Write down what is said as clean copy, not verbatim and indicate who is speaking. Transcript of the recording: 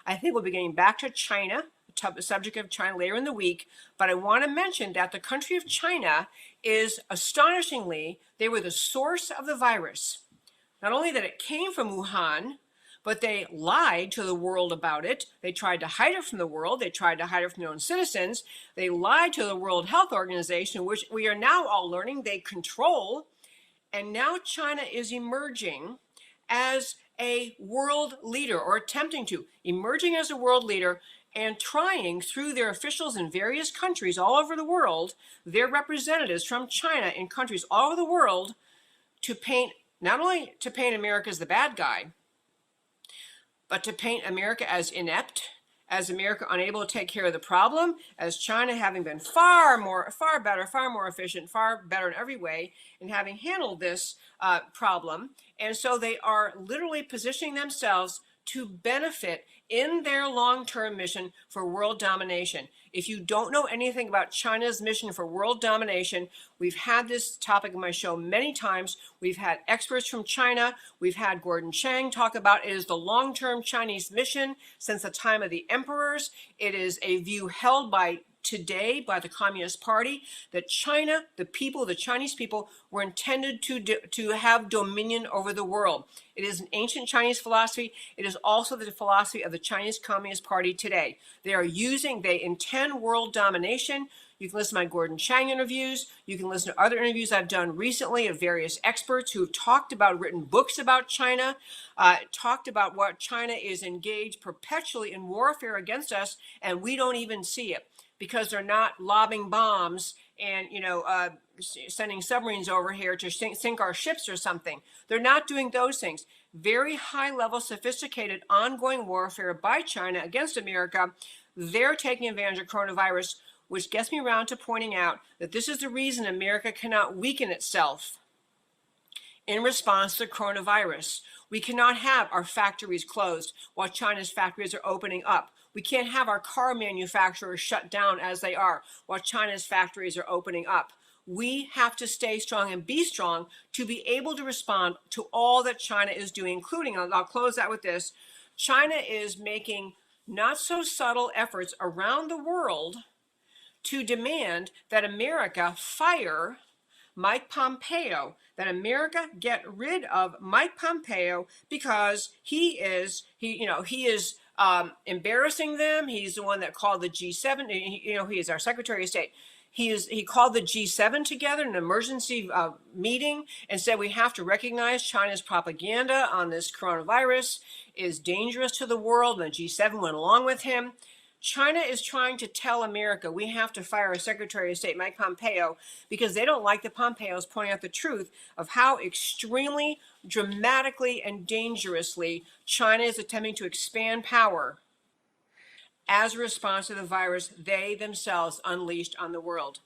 Speaker 1: I think we'll be getting back to China, the subject of China later in the week, but I want to mention that the country of China is astonishingly, they were the source of the virus. Not only that it came from Wuhan, but they lied to the world about it. They tried to hide it from the world. They tried to hide it from their own citizens. They lied to the World Health Organization, which we are now all learning they control. And now China is emerging as a world leader, or attempting to, emerging as a world leader and trying through their officials in various countries all over the world, their representatives from China in countries all over the world, to paint, not only to paint America as the bad guy, but to paint America as inept, as America unable to take care of the problem, as China having been far better, far more efficient, far better in every way, in having handled this problem. And so they are literally positioning themselves to benefit in their long-term mission for world domination. If you don't know anything about China's mission for world domination, we've had this topic in my show many times. We've had experts from China. We've had Gordon Chang talk about it is the long-term Chinese mission since the time of the emperors. It is a view held by today by the Communist Party that China, the people, the Chinese people, were intended to have dominion over the world. It is an ancient Chinese philosophy. It is also the philosophy of the Chinese Communist Party today. They intend world domination. You can listen to my Gordon Chang interviews. You can listen to other interviews I've done recently of various experts who've talked about, written books about China, talked about what China is engaged perpetually in warfare against us, and we don't even see it, because they're not lobbing bombs and, sending submarines over here to sink our ships or something. They're not doing those things. Very high level, sophisticated, ongoing warfare by China against America. They're taking advantage of coronavirus, which gets me around to pointing out that this is the reason America cannot weaken itself in response to coronavirus. We cannot have our factories closed while China's factories are opening up. We can't have our car manufacturers shut down as they are while China's factories are opening up. We have to stay strong and be strong to be able to respond to all that China is doing, including, I'll close out with this, China is making not so subtle efforts around the world to demand that America fire Mike Pompeo, that America get rid of Mike Pompeo because he is embarrassing them. He's the one that called the G7. He is our Secretary of State. He called the G7 together in an emergency meeting and said we have to recognize China's propaganda on this coronavirus is dangerous to the world, and the G7 went along with him. China is trying to tell America we have to fire a Secretary of State, Mike Pompeo, because they don't like the Pompeos pointing out the truth of how extremely, dramatically, and dangerously China is attempting to expand power as a response to the virus they themselves unleashed on the world.